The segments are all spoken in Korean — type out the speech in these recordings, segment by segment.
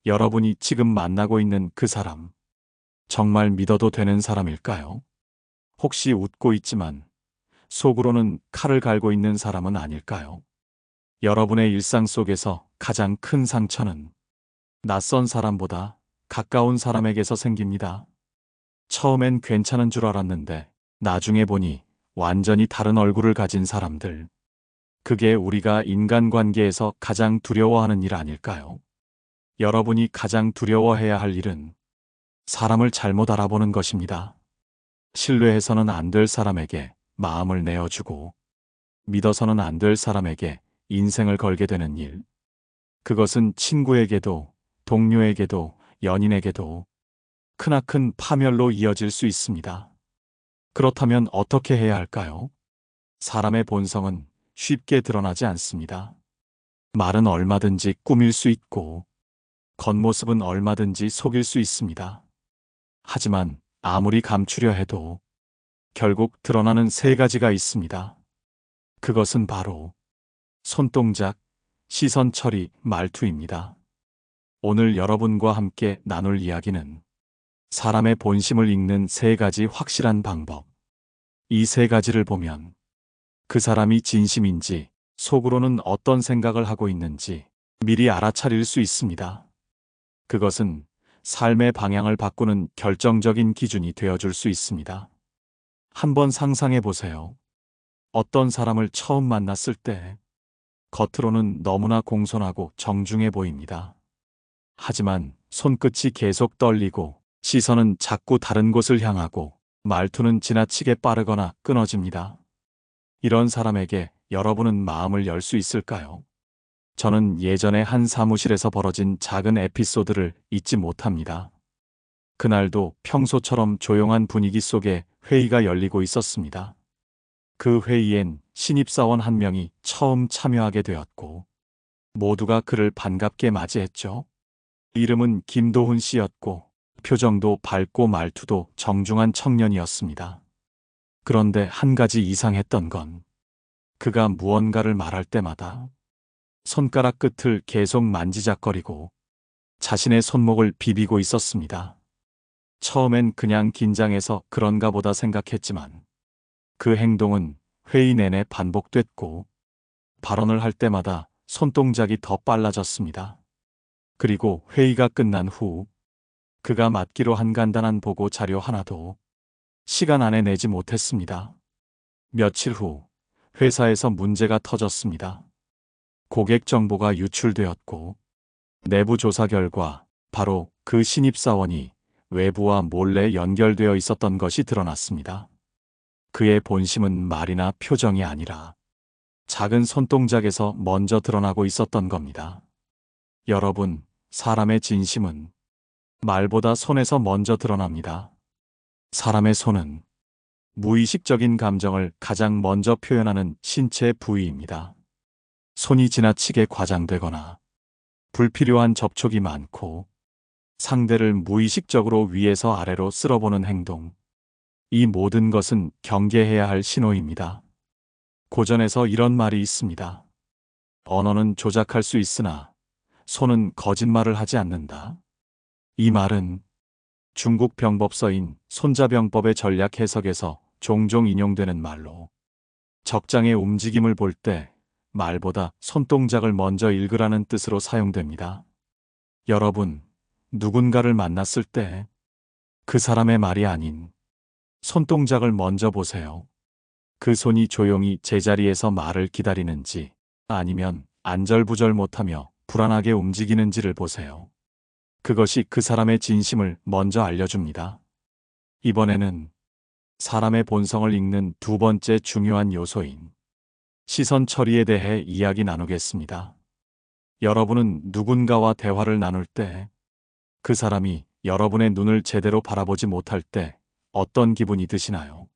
여러분이 지금 만나고 있는 그 사람, 정말 믿어도 되는 사람일까요? 혹시 웃고 있지만 속으로는 칼을 갈고 있는 사람은 아닐까요? 여러분의 일상 속에서 가장 큰 상처는 낯선 사람보다 가까운 사람에게서 생깁니다. 처음엔 괜찮은 줄 알았는데 나중에 보니 완전히 다른 얼굴을 가진 사람들. 그게 우리가 인간관계에서 가장 두려워하는 일 아닐까요? 여러분이 가장 두려워해야 할 일은 사람을 잘못 알아보는 것입니다. 신뢰해서는 안 될 사람에게 마음을 내어주고 믿어서는 안 될 사람에게 인생을 걸게 되는 일. 그것은 친구에게도 동료에게도 연인에게도 크나큰 파멸로 이어질 수 있습니다. 그렇다면 어떻게 해야 할까요? 사람의 본성은 쉽게 드러나지 않습니다. 말은 얼마든지 꾸밀 수 있고 겉모습은 얼마든지 속일 수 있습니다. 하지만 아무리 감추려 해도 결국 드러나는 세 가지가 있습니다. 그것은 바로 손동작, 시선 처리, 말투입니다. 오늘 여러분과 함께 나눌 이야기는 사람의 본심을 읽는 세 가지 확실한 방법. 이 세 가지를 보면 그 사람이 진심인지 속으로는 어떤 생각을 하고 있는지 미리 알아차릴 수 있습니다. 그것은 삶의 방향을 바꾸는 결정적인 기준이 되어줄 수 있습니다. 한번 상상해 보세요. 어떤 사람을 처음 만났을 때 겉으로는 너무나 공손하고 정중해 보입니다. 하지만 손끝이 계속 떨리고 시선은 자꾸 다른 곳을 향하고 말투는 지나치게 빠르거나 끊어집니다. 이런 사람에게 여러분은 마음을 열 수 있을까요? 저는 예전에 한 사무실에서 벌어진 작은 에피소드를 잊지 못합니다. 그날도 평소처럼 조용한 분위기 속에 회의가 열리고 있었습니다. 그 회의엔 신입사원 한 명이 처음 참여하게 되었고 모두가 그를 반갑게 맞이했죠. 이름은 김도훈 씨였고 표정도 밝고 말투도 정중한 청년이었습니다. 그런데 한 가지 이상했던 건 그가 무언가를 말할 때마다 손가락 끝을 계속 만지작거리고 자신의 손목을 비비고 있었습니다. 처음엔 그냥 긴장해서 그런가 보다 생각했지만 그 행동은 회의 내내 반복됐고 발언을 할 때마다 손동작이 더 빨라졌습니다. 그리고 회의가 끝난 후 그가 맡기로 한 간단한 보고 자료 하나도 시간 안에 내지 못했습니다. 며칠 후 회사에서 문제가 터졌습니다. 고객 정보가 유출되었고 내부 조사 결과 바로 그 신입사원이 외부와 몰래 연결되어 있었던 것이 드러났습니다. 그의 본심은 말이나 표정이 아니라 작은 손동작에서 먼저 드러나고 있었던 겁니다. 여러분, 사람의 진심은 말보다 손에서 먼저 드러납니다. 사람의 손은 무의식적인 감정을 가장 먼저 표현하는 신체 부위입니다. 손이 지나치게 과장되거나 불필요한 접촉이 많고 상대를 무의식적으로 위에서 아래로 쓸어보는 행동. 이 모든 것은 경계해야 할 신호입니다. 고전에서 이런 말이 있습니다. 언어는 조작할 수 있으나 손은 거짓말을 하지 않는다. 이 말은 중국 병법서인 손자병법의 전략 해석에서 종종 인용되는 말로 적장의 움직임을 볼 때 말보다 손동작을 먼저 읽으라는 뜻으로 사용됩니다. 여러분, 누군가를 만났을 때 그 사람의 말이 아닌 손동작을 먼저 보세요. 그 손이 조용히 제자리에서 말을 기다리는지 아니면 안절부절 못하며 불안하게 움직이는지를 보세요. 그것이 그 사람의 진심을 먼저 알려줍니다. 이번에는 사람의 본성을 읽는 두 번째 중요한 요소인 시선 처리에 대해 이야기 나누겠습니다. 여러분은 누군가와 대화를 나눌 때 그 사람이 여러분의 눈을 제대로 바라보지 못할 때 어떤 기분이 드시나요?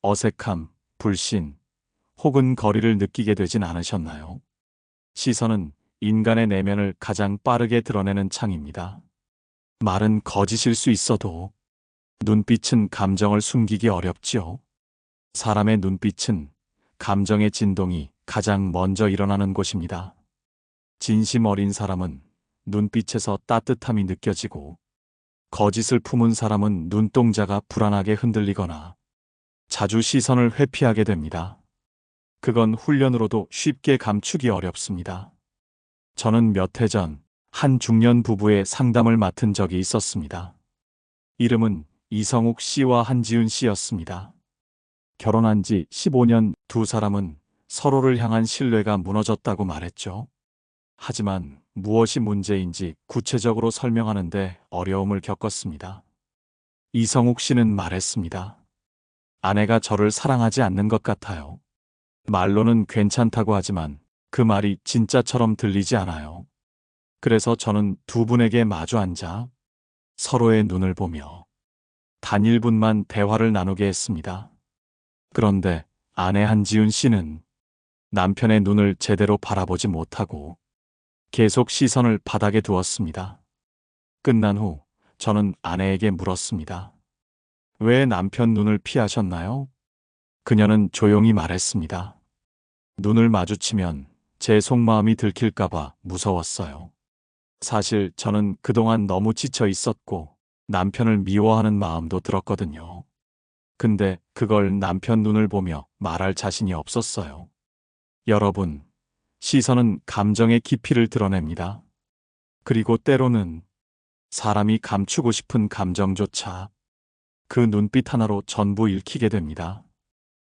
어색함, 불신, 혹은 거리를 느끼게 되진 않으셨나요? 시선은 인간의 내면을 가장 빠르게 드러내는 창입니다. 말은 거짓일 수 있어도 눈빛은 감정을 숨기기 어렵지요. 사람의 눈빛은 감정의 진동이 가장 먼저 일어나는 곳입니다. 진심 어린 사람은 눈빛에서 따뜻함이 느껴지고, 거짓을 품은 사람은 눈동자가 불안하게 흔들리거나 자주 시선을 회피하게 됩니다. 그건 훈련으로도 쉽게 감추기 어렵습니다. 저는 몇 해 전 한 중년 부부의 상담을 맡은 적이 있었습니다. 이름은 이성욱 씨와 한지윤 씨였습니다. 결혼한 지 15년 두 사람은 서로를 향한 신뢰가 무너졌다고 말했죠. 하지만 무엇이 문제인지 구체적으로 설명하는데 어려움을 겪었습니다. 이성욱 씨는 말했습니다. 아내가 저를 사랑하지 않는 것 같아요. 말로는 괜찮다고 하지만 그 말이 진짜처럼 들리지 않아요. 그래서 저는 두 분에게 마주 앉아 서로의 눈을 보며 단 1분만 대화를 나누게 했습니다. 그런데 아내 한지윤 씨는 남편의 눈을 제대로 바라보지 못하고 계속 시선을 바닥에 두었습니다. 끝난 후 저는 아내에게 물었습니다. 왜 남편 눈을 피하셨나요? 그녀는 조용히 말했습니다. 눈을 마주치면 제 속마음이 들킬까봐 무서웠어요. 사실 저는 그동안 너무 지쳐 있었고 남편을 미워하는 마음도 들었거든요. 근데 그걸 남편 눈을 보며 말할 자신이 없었어요. 여러분, 시선은 감정의 깊이를 드러냅니다. 그리고 때로는 사람이 감추고 싶은 감정조차 그 눈빛 하나로 전부 읽히게 됩니다.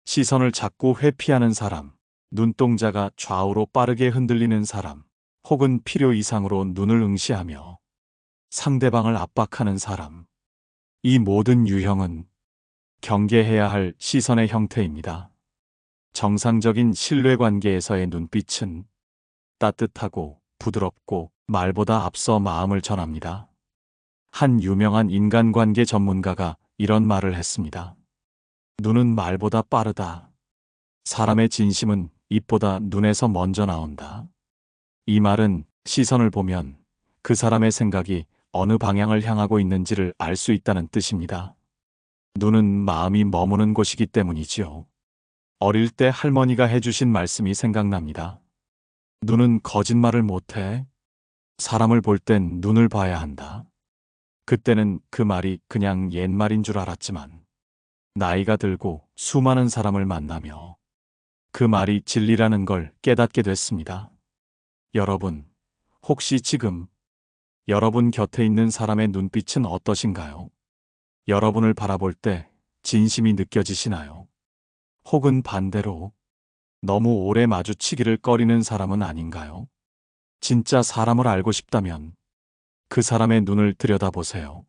시선을 자꾸 회피하는 사람, 눈동자가 좌우로 빠르게 흔들리는 사람, 혹은 필요 이상으로 눈을 응시하며 상대방을 압박하는 사람. 이 모든 유형은 경계해야 할 시선의 형태입니다. 정상적인 신뢰 관계에서의 눈빛은 따뜻하고 부드럽고 말보다 앞서 마음을 전합니다. 한 유명한 인간관계 전문가가 이런 말을 했습니다. 눈은 말보다 빠르다. 사람의 진심은 입보다 눈에서 먼저 나온다. 이 말은 시선을 보면 그 사람의 생각이 어느 방향을 향하고 있는지를 알 수 있다는 뜻입니다. 눈은 마음이 머무는 곳이기 때문이지요. 어릴 때 할머니가 해주신 말씀이 생각납니다. 눈은 거짓말을 못해. 사람을 볼 땐 눈을 봐야 한다. 그때는 그 말이 그냥 옛말인 줄 알았지만 나이가 들고 수많은 사람을 만나며 그 말이 진리라는 걸 깨닫게 됐습니다. 여러분, 혹시 지금 여러분 곁에 있는 사람의 눈빛은 어떠신가요? 여러분을 바라볼 때 진심이 느껴지시나요? 혹은 반대로 너무 오래 마주치기를 꺼리는 사람은 아닌가요? 진짜 사람을 알고 싶다면 그 사람의 눈을 들여다보세요.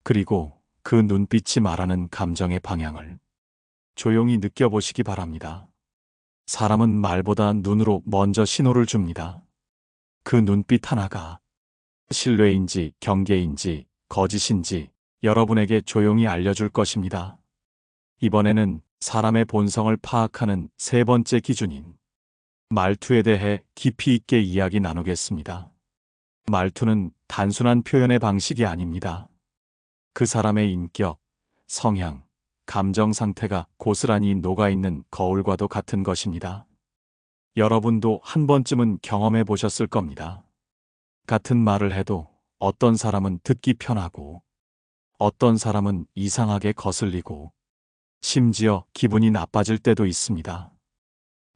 그리고 그 눈빛이 말하는 감정의 방향을 조용히 느껴보시기 바랍니다. 사람은 말보다 눈으로 먼저 신호를 줍니다. 그 눈빛 하나가 신뢰인지 경계인지 거짓인지 여러분에게 조용히 알려줄 것입니다. 이번에는 사람의 본성을 파악하는 세 번째 기준인 말투에 대해 깊이 있게 이야기 나누겠습니다. 말투는 단순한 표현의 방식이 아닙니다. 그 사람의 인격, 성향, 감정 상태가 고스란히 녹아있는 거울과도 같은 것입니다. 여러분도 한 번쯤은 경험해 보셨을 겁니다. 같은 말을 해도 어떤 사람은 듣기 편하고 어떤 사람은 이상하게 거슬리고 심지어 기분이 나빠질 때도 있습니다.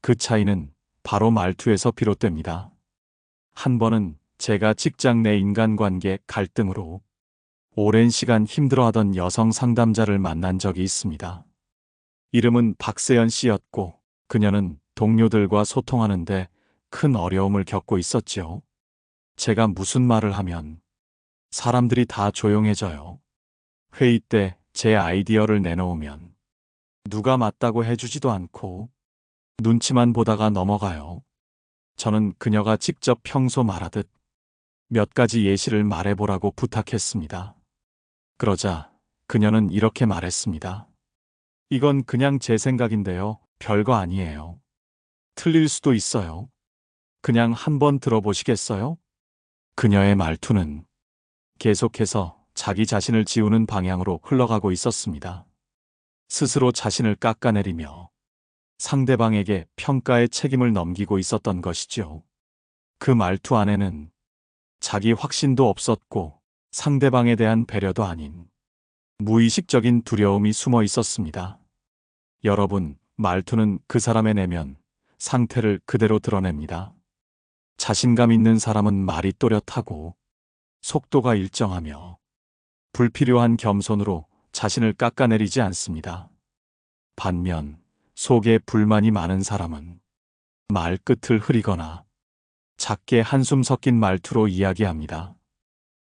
그 차이는 바로 말투에서 비롯됩니다. 한 번은 제가 직장 내 인간관계 갈등으로 오랜 시간 힘들어하던 여성 상담자를 만난 적이 있습니다. 이름은 박세연 씨였고 그녀는 동료들과 소통하는데 큰 어려움을 겪고 있었지요. 제가 무슨 말을 하면 사람들이 다 조용해져요. 회의 때 제 아이디어를 내놓으면 누가 맞다고 해주지도 않고 눈치만 보다가 넘어가요. 저는 그녀가 직접 평소 말하듯 몇 가지 예시를 말해보라고 부탁했습니다. 그러자 그녀는 이렇게 말했습니다. 이건 그냥 제 생각인데요. 별거 아니에요. 틀릴 수도 있어요. 그냥 한번 들어보시겠어요? 그녀의 말투는 계속해서 자기 자신을 지우는 방향으로 흘러가고 있었습니다. 스스로 자신을 깎아내리며 상대방에게 평가의 책임을 넘기고 있었던 것이지요. 그 말투 안에는 자기 확신도 없었고 상대방에 대한 배려도 아닌 무의식적인 두려움이 숨어 있었습니다. 여러분, 말투는 그 사람의 내면 상태를 그대로 드러냅니다. 자신감 있는 사람은 말이 또렷하고 속도가 일정하며 불필요한 겸손으로 자신을 깎아내리지 않습니다. 반면 속에 불만이 많은 사람은 말끝을 흐리거나 작게 한숨 섞인 말투로 이야기합니다.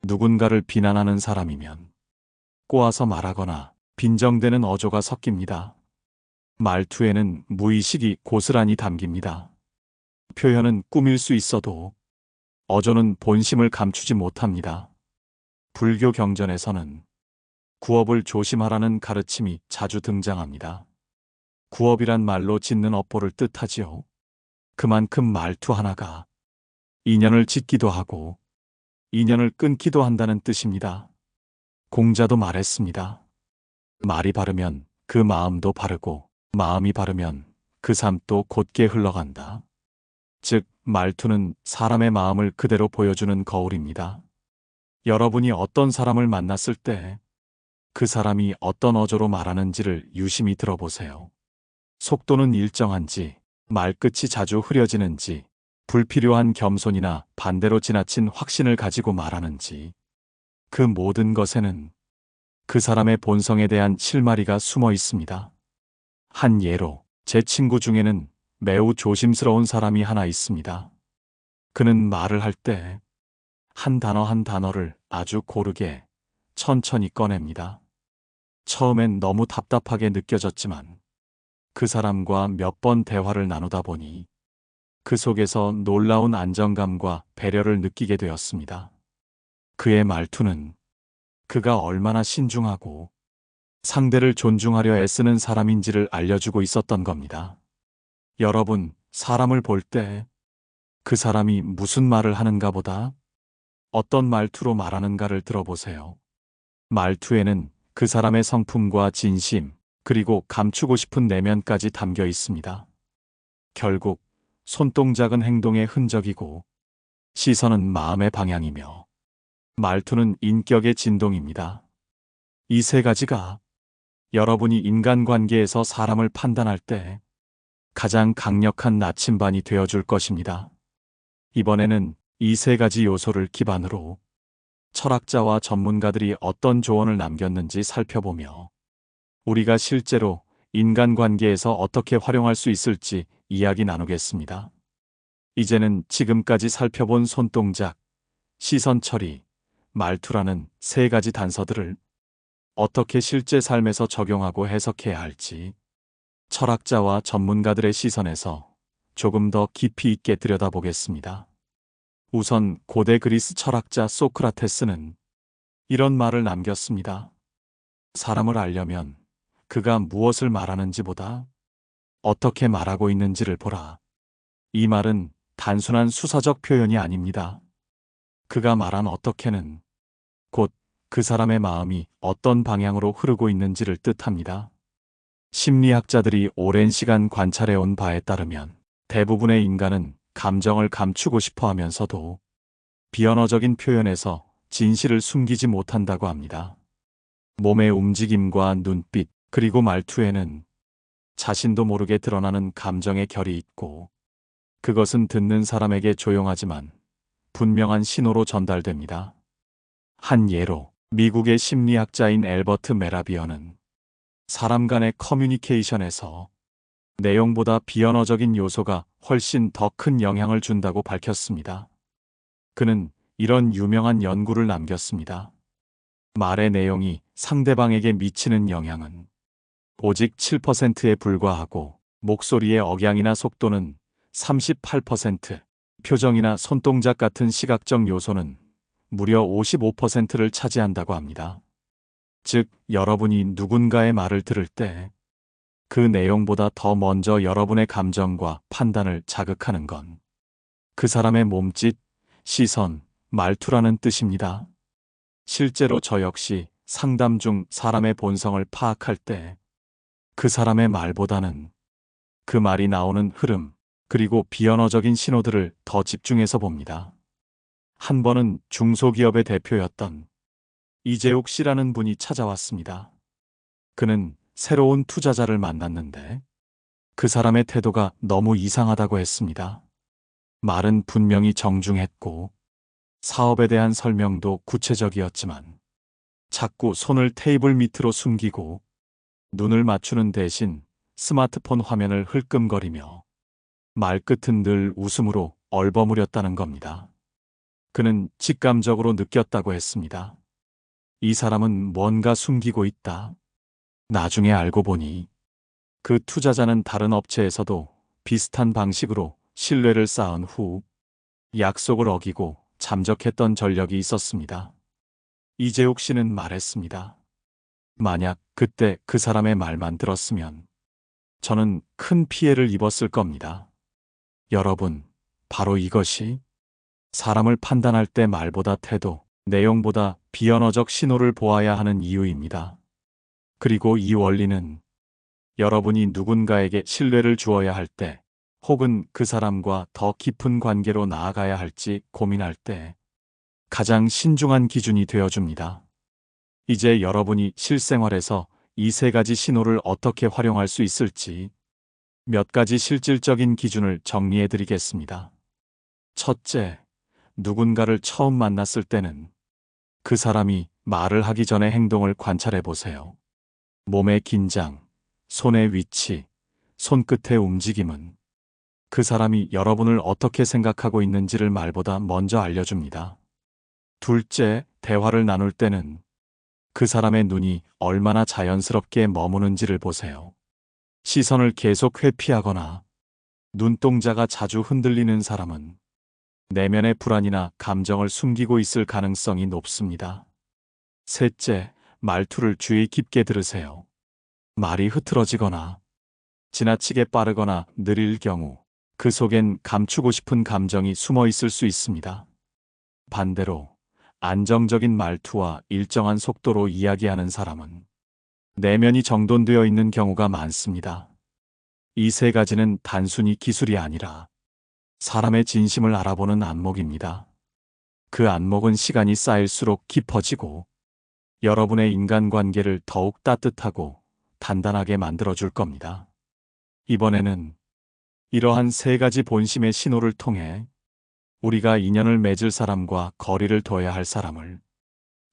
누군가를 비난하는 사람이면 꼬아서 말하거나 빈정대는 어조가 섞입니다. 말투에는 무의식이 고스란히 담깁니다. 표현은 꾸밀 수 있어도 어조는 본심을 감추지 못합니다. 불교 경전에서는 구업을 조심하라는 가르침이 자주 등장합니다. 구업이란 말로 짓는 업보를 뜻하지요. 그만큼 말투 하나가 인연을 짓기도 하고 인연을 끊기도 한다는 뜻입니다. 공자도 말했습니다. 말이 바르면 그 마음도 바르고 마음이 바르면 그 삶도 곧게 흘러간다. 즉, 말투는 사람의 마음을 그대로 보여주는 거울입니다. 여러분이 어떤 사람을 만났을 때 그 사람이 어떤 어조로 말하는지를 유심히 들어보세요. 속도는 일정한지, 말끝이 자주 흐려지는지, 불필요한 겸손이나 반대로 지나친 확신을 가지고 말하는지, 그 모든 것에는 그 사람의 본성에 대한 실마리가 숨어 있습니다. 한 예로, 제 친구 중에는 매우 조심스러운 사람이 하나 있습니다. 그는 말을 할 때 한 단어 한 단어를 아주 고르게 천천히 꺼냅니다. 처음엔 너무 답답하게 느껴졌지만 그 사람과 몇 번 대화를 나누다 보니 그 속에서 놀라운 안정감과 배려를 느끼게 되었습니다. 그의 말투는 그가 얼마나 신중하고 상대를 존중하려 애쓰는 사람인지를 알려주고 있었던 겁니다. 여러분, 사람을 볼 때 그 사람이 무슨 말을 하는가 보다 어떤 말투로 말하는가를 들어보세요. 말투에는 그 사람의 성품과 진심, 그리고 감추고 싶은 내면까지 담겨 있습니다. 결국 손동작은 행동의 흔적이고 시선은 마음의 방향이며 말투는 인격의 진동입니다. 이 세 가지가 여러분이 인간관계에서 사람을 판단할 때 가장 강력한 나침반이 되어줄 것입니다. 이번에는 이 세 가지 요소를 기반으로 철학자와 전문가들이 어떤 조언을 남겼는지 살펴보며 우리가 실제로 인간관계에서 어떻게 활용할 수 있을지 이야기 나누겠습니다. 이제는 지금까지 살펴본 손동작, 시선 처리, 말투라는 세 가지 단서들을 어떻게 실제 삶에서 적용하고 해석해야 할지 철학자와 전문가들의 시선에서 조금 더 깊이 있게 들여다보겠습니다. 우선 고대 그리스 철학자 소크라테스는 이런 말을 남겼습니다. 사람을 알려면 그가 무엇을 말하는지보다 어떻게 말하고 있는지를 보라. 이 말은 단순한 수사적 표현이 아닙니다. 그가 말한 어떻게는 곧 그 사람의 마음이 어떤 방향으로 흐르고 있는지를 뜻합니다. 심리학자들이 오랜 시간 관찰해온 바에 따르면 대부분의 인간은 감정을 감추고 싶어 하면서도 비언어적인 표현에서 진실을 숨기지 못한다고 합니다. 몸의 움직임과 눈빛, 그리고 말투에는 자신도 모르게 드러나는 감정의 결이 있고 그것은 듣는 사람에게 조용하지만 분명한 신호로 전달됩니다. 한 예로 미국의 심리학자인 앨버트 메라비어는 사람 간의 커뮤니케이션에서 내용보다 비언어적인 요소가 훨씬 더 큰 영향을 준다고 밝혔습니다. 그는 이런 유명한 연구를 남겼습니다. 말의 내용이 상대방에게 미치는 영향은 오직 7%에 불과하고 목소리의 억양이나 속도는 38%, 표정이나 손동작 같은 시각적 요소는 무려 55%를 차지한다고 합니다. 즉, 여러분이 누군가의 말을 들을 때 그 내용보다 더 먼저 여러분의 감정과 판단을 자극하는 건 그 사람의 몸짓, 시선, 말투라는 뜻입니다. 실제로 저 역시 상담 중 사람의 본성을 파악할 때 그 사람의 말보다는 그 말이 나오는 흐름, 그리고 비언어적인 신호들을 더 집중해서 봅니다. 한 번은 중소기업의 대표였던 이재욱 씨라는 분이 찾아왔습니다. 그는 새로운 투자자를 만났는데 그 사람의 태도가 너무 이상하다고 했습니다. 말은 분명히 정중했고 사업에 대한 설명도 구체적이었지만 자꾸 손을 테이블 밑으로 숨기고 눈을 맞추는 대신 스마트폰 화면을 흘끔거리며 말끝은 늘 웃음으로 얼버무렸다는 겁니다. 그는 직감적으로 느꼈다고 했습니다. 이 사람은 뭔가 숨기고 있다. 나중에 알고 보니 그 투자자는 다른 업체에서도 비슷한 방식으로 신뢰를 쌓은 후 약속을 어기고 잠적했던 전력이 있었습니다. 이재욱 씨는 말했습니다. 만약 그때 그 사람의 말만 들었으면 저는 큰 피해를 입었을 겁니다. 여러분, 바로 이것이 사람을 판단할 때 말보다 태도, 내용보다 비언어적 신호를 보아야 하는 이유입니다. 그리고 이 원리는 여러분이 누군가에게 신뢰를 주어야 할 때, 혹은 그 사람과 더 깊은 관계로 나아가야 할지 고민할 때 가장 신중한 기준이 되어줍니다. 이제 여러분이 실생활에서 이 세 가지 신호를 어떻게 활용할 수 있을지 몇 가지 실질적인 기준을 정리해 드리겠습니다. 첫째, 누군가를 처음 만났을 때는 그 사람이 말을 하기 전에 행동을 관찰해 보세요. 몸의 긴장, 손의 위치, 손끝의 움직임은 그 사람이 여러분을 어떻게 생각하고 있는지를 말보다 먼저 알려줍니다. 둘째, 대화를 나눌 때는 그 사람의 눈이 얼마나 자연스럽게 머무는지를 보세요. 시선을 계속 회피하거나 눈동자가 자주 흔들리는 사람은 내면의 불안이나 감정을 숨기고 있을 가능성이 높습니다. 셋째, 말투를 주의 깊게 들으세요. 말이 흐트러지거나 지나치게 빠르거나 느릴 경우 그 속엔 감추고 싶은 감정이 숨어 있을 수 있습니다. 반대로 안정적인 말투와 일정한 속도로 이야기하는 사람은 내면이 정돈되어 있는 경우가 많습니다. 이 세 가지는 단순히 기술이 아니라 사람의 진심을 알아보는 안목입니다. 그 안목은 시간이 쌓일수록 깊어지고 여러분의 인간관계를 더욱 따뜻하고 단단하게 만들어줄 겁니다. 이번에는 이러한 세 가지 본심의 신호를 통해 우리가 인연을 맺을 사람과 거리를 둬야 할 사람을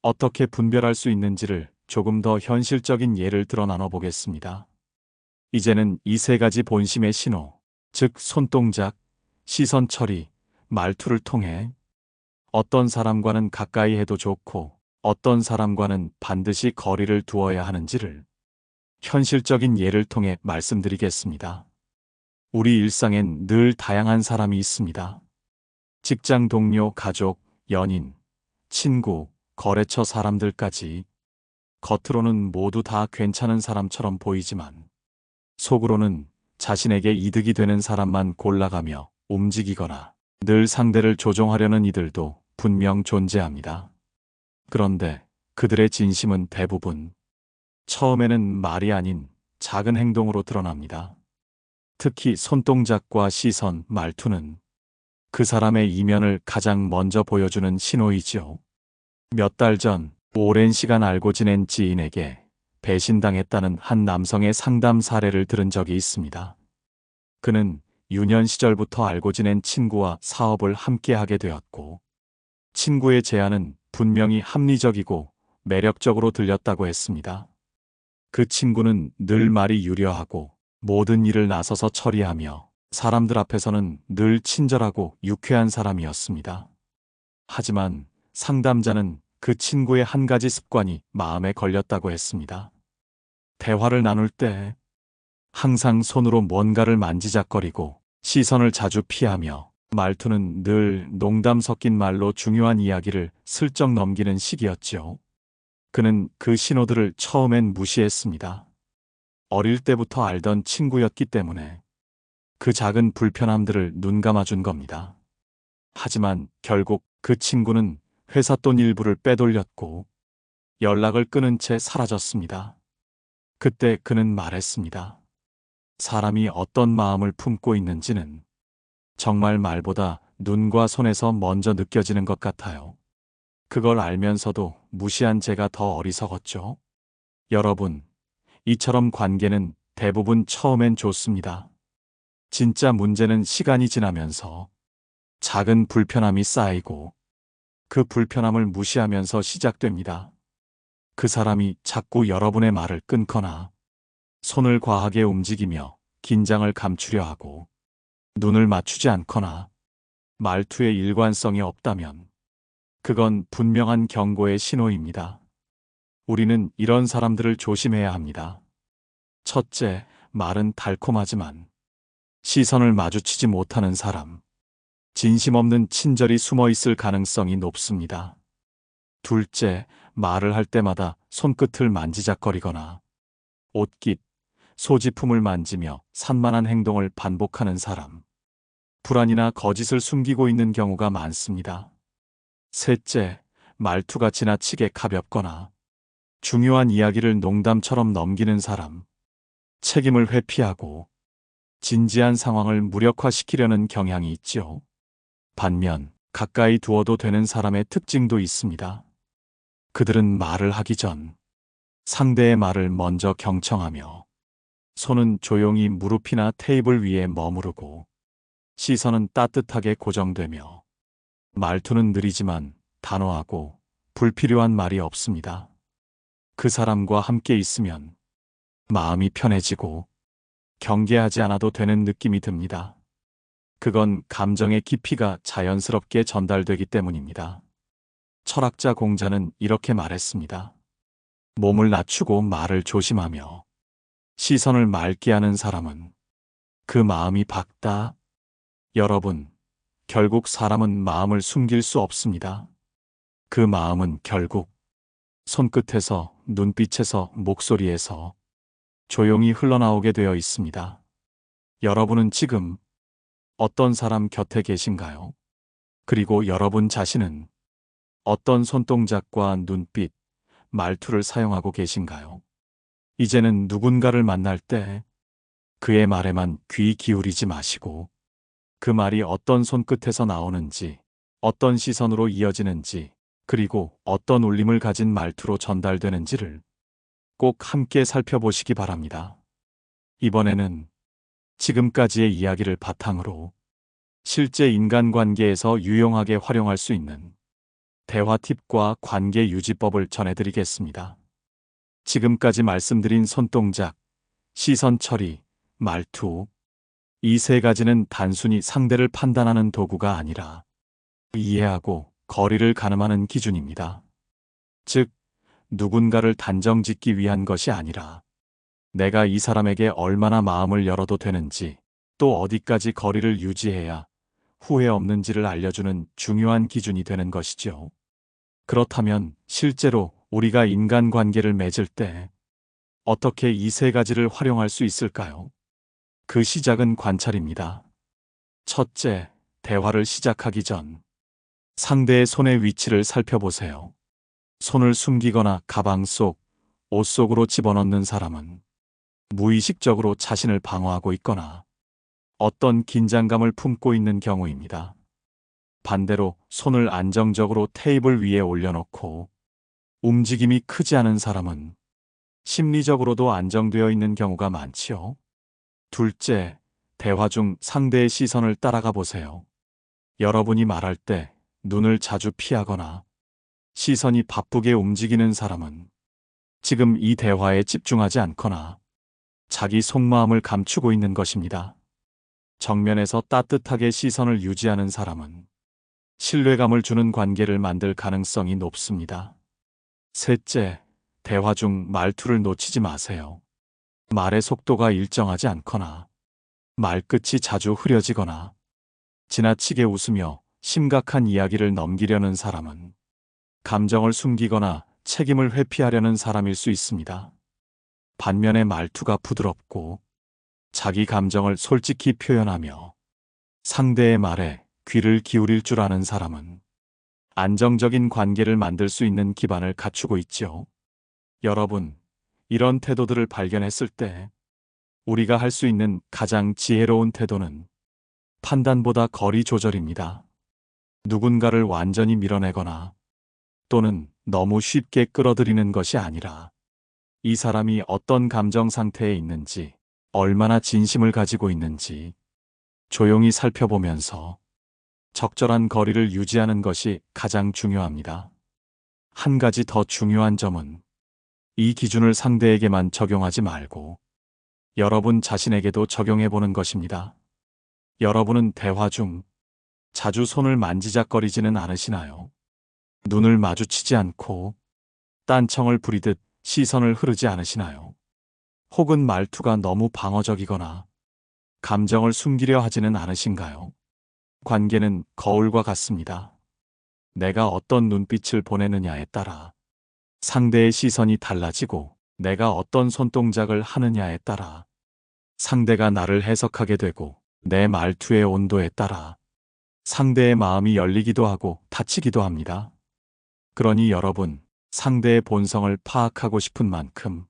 어떻게 분별할 수 있는지를 조금 더 현실적인 예를 들어 나눠보겠습니다. 이제는 이 세 가지 본심의 신호, 즉 손동작, 시선 처리, 말투를 통해 어떤 사람과는 가까이 해도 좋고 어떤 사람과는 반드시 거리를 두어야 하는지를 현실적인 예를 통해 말씀드리겠습니다. 우리 일상엔 늘 다양한 사람이 있습니다. 직장 동료, 가족, 연인, 친구, 거래처 사람들까지 겉으로는 모두 다 괜찮은 사람처럼 보이지만 속으로는 자신에게 이득이 되는 사람만 골라가며 움직이거나 늘 상대를 조종하려는 이들도 분명 존재합니다. 그런데 그들의 진심은 대부분 처음에는 말이 아닌 작은 행동으로 드러납니다. 특히 손동작과 시선, 말투는 그 사람의 이면을 가장 먼저 보여주는 신호이지요. 몇 달 전 오랜 시간 알고 지낸 지인에게 배신당했다는 한 남성의 상담 사례를 들은 적이 있습니다. 그는 유년 시절부터 알고 지낸 친구와 사업을 함께 하게 되었고 친구의 제안은 분명히 합리적이고 매력적으로 들렸다고 했습니다. 그 친구는 늘 말이 유려하고 모든 일을 나서서 처리하며 사람들 앞에서는 늘 친절하고 유쾌한 사람이었습니다. 하지만 상담자는 그 친구의 한 가지 습관이 마음에 걸렸다고 했습니다. 대화를 나눌 때 항상 손으로 뭔가를 만지작거리고 시선을 자주 피하며 말투는 늘 농담 섞인 말로 중요한 이야기를 슬쩍 넘기는 식이었지요. 그는 그 신호들을 처음엔 무시했습니다. 어릴 때부터 알던 친구였기 때문에 그 작은 불편함들을 눈감아준 겁니다. 하지만 결국 그 친구는 회사 돈 일부를 빼돌렸고 연락을 끊은 채 사라졌습니다. 그때 그는 말했습니다. 사람이 어떤 마음을 품고 있는지는 정말 말보다 눈과 손에서 먼저 느껴지는 것 같아요. 그걸 알면서도 무시한 제가 더 어리석었죠. 여러분, 이처럼 관계는 대부분 처음엔 좋습니다. 진짜 문제는 시간이 지나면서 작은 불편함이 쌓이고 그 불편함을 무시하면서 시작됩니다. 그 사람이 자꾸 여러분의 말을 끊거나 손을 과하게 움직이며 긴장을 감추려 하고 눈을 맞추지 않거나 말투에 일관성이 없다면 그건 분명한 경고의 신호입니다. 우리는 이런 사람들을 조심해야 합니다. 첫째, 말은 달콤하지만 시선을 마주치지 못하는 사람. 진심 없는 친절이 숨어 있을 가능성이 높습니다. 둘째, 말을 할 때마다 손끝을 만지작거리거나 옷깃, 소지품을 만지며 산만한 행동을 반복하는 사람. 불안이나 거짓을 숨기고 있는 경우가 많습니다. 셋째, 말투가 지나치게 가볍거나 중요한 이야기를 농담처럼 넘기는 사람. 책임을 회피하고 진지한 상황을 무력화시키려는 경향이 있죠. 반면 가까이 두어도 되는 사람의 특징도 있습니다. 그들은 말을 하기 전 상대의 말을 먼저 경청하며 손은 조용히 무릎이나 테이블 위에 머무르고 시선은 따뜻하게 고정되며 말투는 느리지만 단호하고 불필요한 말이 없습니다. 그 사람과 함께 있으면 마음이 편해지고 경계하지 않아도 되는 느낌이 듭니다. 그건 감정의 깊이가 자연스럽게 전달되기 때문입니다. 철학자 공자는 이렇게 말했습니다. 몸을 낮추고 말을 조심하며 시선을 맑게 하는 사람은 그 마음이 밝다. 여러분, 결국 사람은 마음을 숨길 수 없습니다. 그 마음은 결국 손끝에서, 눈빛에서, 목소리에서 조용히 흘러나오게 되어 있습니다. 여러분은 지금 어떤 사람 곁에 계신가요? 그리고 여러분 자신은 어떤 손동작과 눈빛, 말투를 사용하고 계신가요? 이제는 누군가를 만날 때 그의 말에만 귀 기울이지 마시고 그 말이 어떤 손끝에서 나오는지, 어떤 시선으로 이어지는지, 그리고 어떤 울림을 가진 말투로 전달되는지를 꼭 함께 살펴보시기 바랍니다. 이번에는 지금까지의 이야기를 바탕으로 실제 인간관계에서 유용하게 활용할 수 있는 대화 팁과 관계 유지법을 전해드리겠습니다. 지금까지 말씀드린 손동작, 시선 처리, 말투, 이 세 가지는 단순히 상대를 판단하는 도구가 아니라 이해하고 거리를 가늠하는 기준입니다. 즉, 누군가를 단정짓기 위한 것이 아니라 내가 이 사람에게 얼마나 마음을 열어도 되는지, 또 어디까지 거리를 유지해야 후회 없는지를 알려주는 중요한 기준이 되는 것이죠. 그렇다면 실제로 우리가 인간관계를 맺을 때 어떻게 이 세 가지를 활용할 수 있을까요? 그 시작은 관찰입니다. 첫째, 대화를 시작하기 전 상대의 손의 위치를 살펴보세요. 손을 숨기거나 가방 속, 옷 속으로 집어넣는 사람은 무의식적으로 자신을 방어하고 있거나 어떤 긴장감을 품고 있는 경우입니다. 반대로 손을 안정적으로 테이블 위에 올려놓고 움직임이 크지 않은 사람은 심리적으로도 안정되어 있는 경우가 많지요. 둘째, 대화 중 상대의 시선을 따라가 보세요. 여러분이 말할 때 눈을 자주 피하거나 시선이 바쁘게 움직이는 사람은 지금 이 대화에 집중하지 않거나 자기 속마음을 감추고 있는 것입니다. 정면에서 따뜻하게 시선을 유지하는 사람은 신뢰감을 주는 관계를 만들 가능성이 높습니다. 셋째, 대화 중 말투를 놓치지 마세요. 말의 속도가 일정하지 않거나 말끝이 자주 흐려지거나 지나치게 웃으며 심각한 이야기를 넘기려는 사람은 감정을 숨기거나 책임을 회피하려는 사람일 수 있습니다. 반면에 말투가 부드럽고 자기 감정을 솔직히 표현하며 상대의 말에 귀를 기울일 줄 아는 사람은 안정적인 관계를 만들 수 있는 기반을 갖추고 있죠. 여러분, 이런 태도들을 발견했을 때 우리가 할 수 있는 가장 지혜로운 태도는 판단보다 거리 조절입니다. 누군가를 완전히 밀어내거나 또는 너무 쉽게 끌어들이는 것이 아니라 이 사람이 어떤 감정 상태에 있는지, 얼마나 진심을 가지고 있는지 조용히 살펴보면서 적절한 거리를 유지하는 것이 가장 중요합니다. 한 가지 더 중요한 점은 이 기준을 상대에게만 적용하지 말고 여러분 자신에게도 적용해 보는 것입니다. 여러분은 대화 중 자주 손을 만지작거리지는 않으시나요? 눈을 마주치지 않고 딴청을 부리듯 시선을 흐르지 않으시나요? 혹은 말투가 너무 방어적이거나 감정을 숨기려 하지는 않으신가요? 관계는 거울과 같습니다. 내가 어떤 눈빛을 보내느냐에 따라 상대의 시선이 달라지고 내가 어떤 손동작을 하느냐에 따라 상대가 나를 해석하게 되고 내 말투의 온도에 따라 상대의 마음이 열리기도 하고 닫히기도 합니다. 그러니 여러분, 상대의 본성을 파악하고 싶은 만큼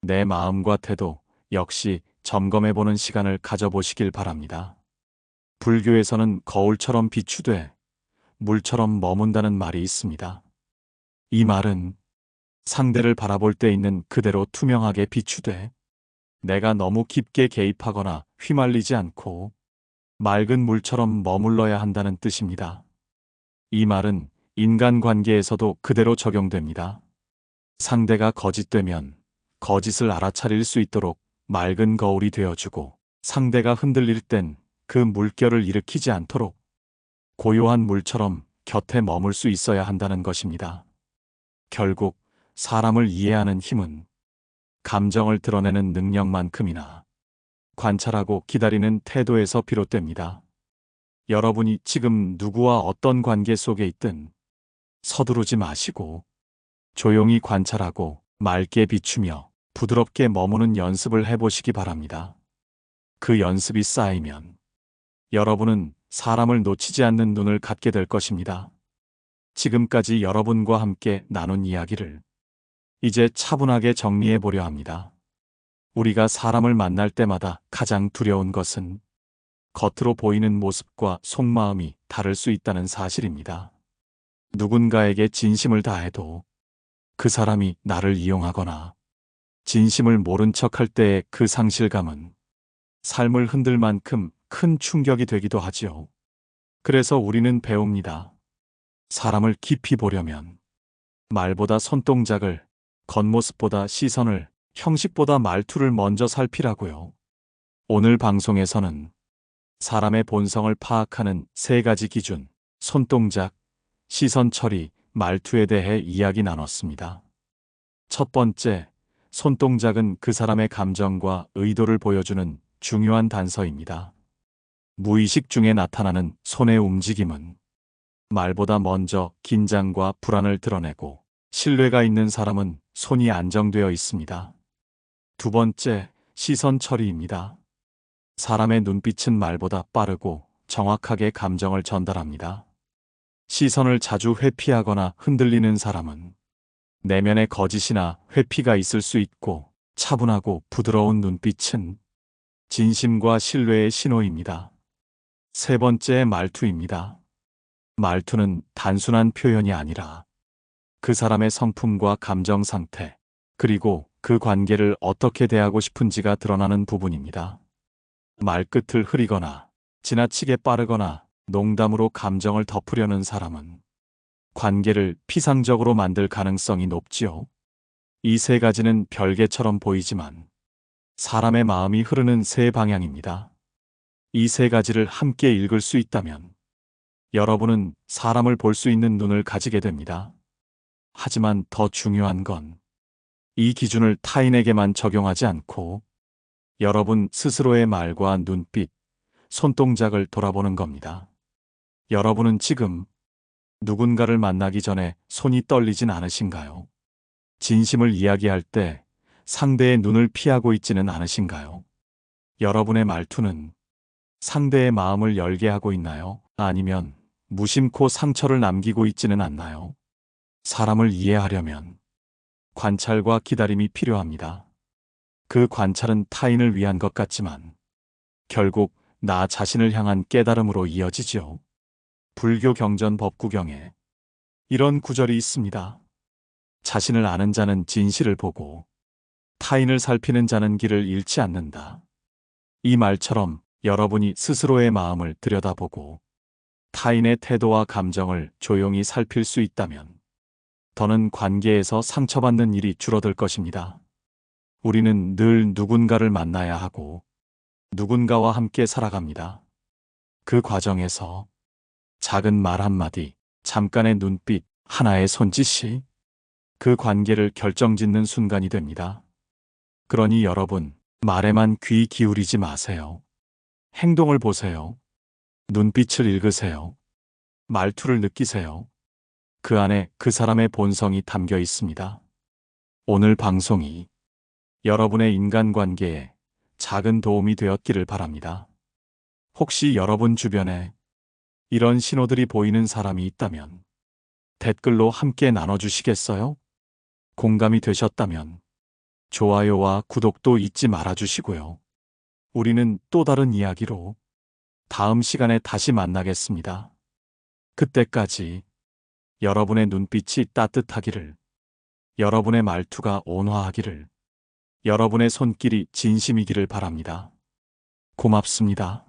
내 마음과 태도 역시 점검해보는 시간을 가져보시길 바랍니다. 불교에서는 거울처럼 비추되 물처럼 머문다는 말이 있습니다. 이 말은 상대를 바라볼 때 있는 그대로 투명하게 비추되 내가 너무 깊게 개입하거나 휘말리지 않고 맑은 물처럼 머물러야 한다는 뜻입니다. 이 말은 인간관계에서도 그대로 적용됩니다. 상대가 거짓되면 거짓을 알아차릴 수 있도록 맑은 거울이 되어주고 상대가 흔들릴 땐 그 물결을 일으키지 않도록 고요한 물처럼 곁에 머물 수 있어야 한다는 것입니다. 결국 사람을 이해하는 힘은 감정을 드러내는 능력만큼이나 관찰하고 기다리는 태도에서 비롯됩니다. 여러분이 지금 누구와 어떤 관계 속에 있든 서두르지 마시고 조용히 관찰하고 맑게 비추며 부드럽게 머무는 연습을 해보시기 바랍니다. 그 연습이 쌓이면 여러분은 사람을 놓치지 않는 눈을 갖게 될 것입니다. 지금까지 여러분과 함께 나눈 이야기를 이제 차분하게 정리해 보려 합니다. 우리가 사람을 만날 때마다 가장 두려운 것은 겉으로 보이는 모습과 속마음이 다를 수 있다는 사실입니다. 누군가에게 진심을 다해도 그 사람이 나를 이용하거나 진심을 모른 척할 때의 그 상실감은 삶을 흔들 만큼 큰 충격이 되기도 하지요. 그래서 우리는 배웁니다. 사람을 깊이 보려면 말보다 손동작을, 겉모습보다 시선을, 형식보다 말투를 먼저 살피라고요. 오늘 방송에서는 사람의 본성을 파악하는 세 가지 기준, 손동작, 시선 처리, 말투에 대해 이야기 나눴습니다. 첫 번째, 손동작은 그 사람의 감정과 의도를 보여주는 중요한 단서입니다. 무의식 중에 나타나는 손의 움직임은 말보다 먼저 긴장과 불안을 드러내고 신뢰가 있는 사람은 손이 안정되어 있습니다. 두 번째, 시선 처리입니다. 사람의 눈빛은 말보다 빠르고 정확하게 감정을 전달합니다. 시선을 자주 회피하거나 흔들리는 사람은 내면에 거짓이나 회피가 있을 수 있고 차분하고 부드러운 눈빛은 진심과 신뢰의 신호입니다. 세 번째, 말투입니다. 말투는 단순한 표현이 아니라 그 사람의 성품과 감정 상태, 그리고 그 관계를 어떻게 대하고 싶은지가 드러나는 부분입니다. 말끝을 흐리거나 지나치게 빠르거나 농담으로 감정을 덮으려는 사람은 관계를 피상적으로 만들 가능성이 높지요. 이 세 가지는 별개처럼 보이지만 사람의 마음이 흐르는 세 방향입니다. 이 세 가지를 함께 읽을 수 있다면 여러분은 사람을 볼 수 있는 눈을 가지게 됩니다. 하지만 더 중요한 건 이 기준을 타인에게만 적용하지 않고 여러분 스스로의 말과 눈빛, 손동작을 돌아보는 겁니다. 여러분은 지금 누군가를 만나기 전에 손이 떨리진 않으신가요? 진심을 이야기할 때 상대의 눈을 피하고 있지는 않으신가요? 여러분의 말투는 상대의 마음을 열게 하고 있나요? 아니면 무심코 상처를 남기고 있지는 않나요? 사람을 이해하려면 관찰과 기다림이 필요합니다. 그 관찰은 타인을 위한 것 같지만 결국 나 자신을 향한 깨달음으로 이어지지요. 불교 경전 법구경에 이런 구절이 있습니다. 자신을 아는 자는 진실을 보고 타인을 살피는 자는 길을 잃지 않는다. 이 말처럼 여러분이 스스로의 마음을 들여다보고 타인의 태도와 감정을 조용히 살필 수 있다면 더는 관계에서 상처받는 일이 줄어들 것입니다. 우리는 늘 누군가를 만나야 하고 누군가와 함께 살아갑니다. 그 과정에서 작은 말 한마디, 잠깐의 눈빛, 하나의 손짓이 그 관계를 결정짓는 순간이 됩니다. 그러니 여러분, 말에만 귀 기울이지 마세요. 행동을 보세요. 눈빛을 읽으세요. 말투를 느끼세요. 그 안에 그 사람의 본성이 담겨 있습니다. 오늘 방송이 여러분의 인간관계에 작은 도움이 되었기를 바랍니다. 혹시 여러분 주변에 이런 신호들이 보이는 사람이 있다면 댓글로 함께 나눠주시겠어요? 공감이 되셨다면 좋아요와 구독도 잊지 말아주시고요. 우리는 또 다른 이야기로 다음 시간에 다시 만나겠습니다. 그때까지 여러분의 눈빛이 따뜻하기를, 여러분의 말투가 온화하기를, 여러분의 손길이 진심이기를 바랍니다. 고맙습니다.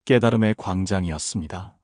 깨달음의 광장이었습니다.